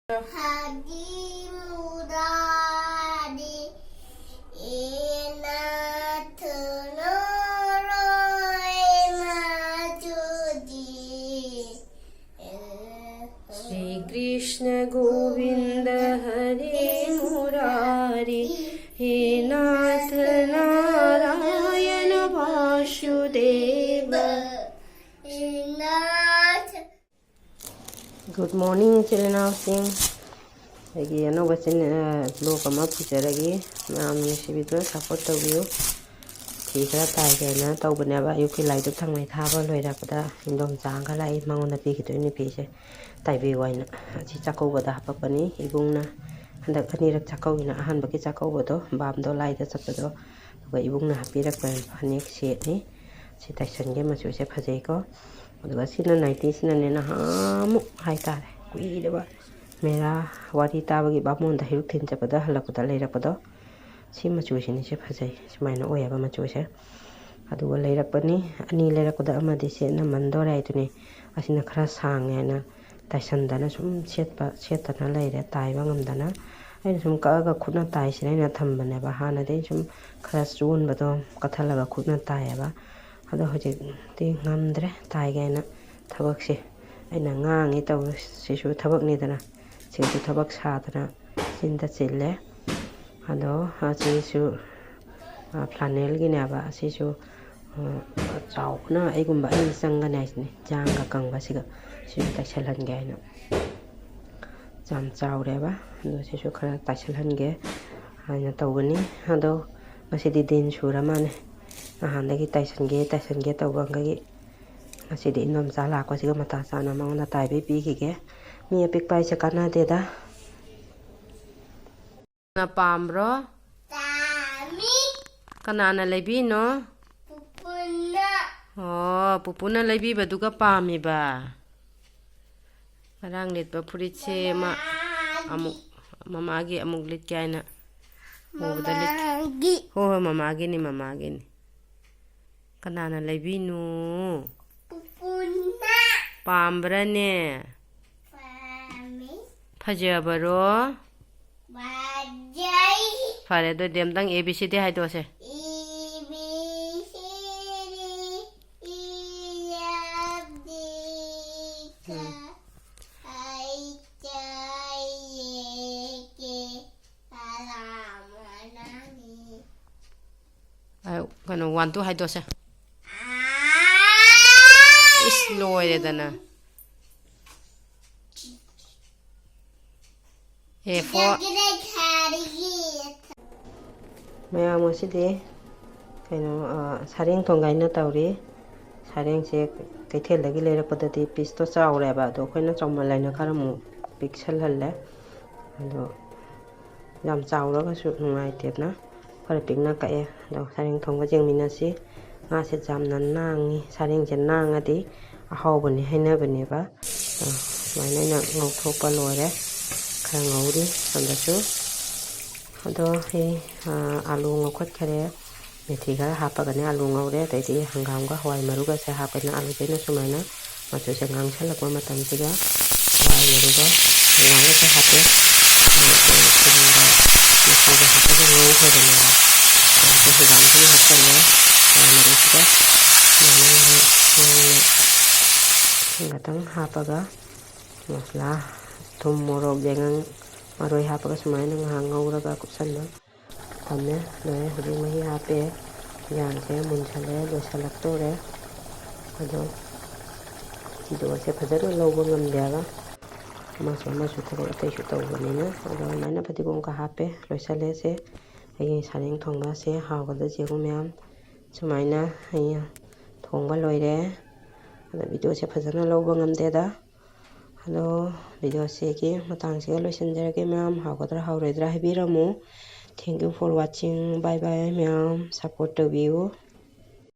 Shri Krishna Govinda Hare Murari He Nath Narayana Vasudeva. Good morning, children. Again, I was in a blue come up with Sareng. I'm support toubiu. Teacher Tiger, Taubaneva, you can light the tongue with Hava Loida, in Dom Zanga, like Mount the Pig to any piece. Toubiu wine, Chichaco with the Papani, Ibuna, and the Panira Chaco in a handbag Chaco with Bamdo light the Sapado, where Ibuna Pira Panic Shady. She takes and game as you say Pazeco. The Vasina 19 and a ham, high tare, we the Mera, what he tabagi Bamon, the Hilton Japada, Laputa later Pado. She maturation is a Pazay, she might know ever mature. I do a later bunny, and he later could Amadisi and a mandora to me, as in a crass hang and a Tysandana, some shit but shit and a lady, Taiwan Dana. And some Gaga could not tie, she ain't a thumb, never had a some crass soon, but Catalaga could not tie ever. Other thing under Taigana Tabaxi and a gang it over Sishu Tabak Nidana, Sishu Tabak Satana, Sinta Sille. Hello, Sishu Planel Gineva, Sishu Chauna, Egumba, and Sanganasni, Janga Kangasiga, Sishu Gana. Jam Chaureva, and Sishu Tashalange, and a Tawani, Hado, Masidi Din Shuraman. Handagi Tyson get a wangagi. I see the Indom Sala, Quasigamata, among the Tai Big. Me a big pie Sakana deda. Na Pambro Canana Lebino. Oh, Pupuna Lebi, Baduga Pamiba. Parang lit Purice Mamagi among lit Gana. Over the lit. Oh, Mamagini, Mamagini. Kanana Lebino Pambrane Pajabaro Faredo Demdang ABCD Hydose I gonna want to Hydose. Slow dana. For Maya Mosidi, Sareng thongba tauri, Sareng say, Katel Legulator put the pistos out about the Quena Somalina Caramu, Pixel Helle, and Yam Saura should write it na, for a pignaca, the Sareng thongba Yengminashi. I said, Nang, Sareng Janang at the a hobby, I never. My name is no proper lawyer, Kangodi, and the show. Although he along a quite career, Metiga Hapagana along over there, they did Hanganga, why Maruga say happen Alugena Sumana, much as a Gangsel of Mama Tansiga, why Maruga, and I was happy. Gatang hapaga masla tumoro bengang maroi hapaga sumai nang hangau raga kusalla tamne ne huri mahi hape yang se munchale lo salaktore ado tido se phajaru logo ngamdiaga masu thoro tai shu tawbanina ado maina patigong ka hape lo sale se ai sareng thongba se hawgada jego myam sumaina ai thongba loire video se phajana loba ngamdeda. Hello, video se ki matang se lo senjare myam hawgadra hawredra habiramu. Thank you for watching. Bye bye myam. Support toubiu.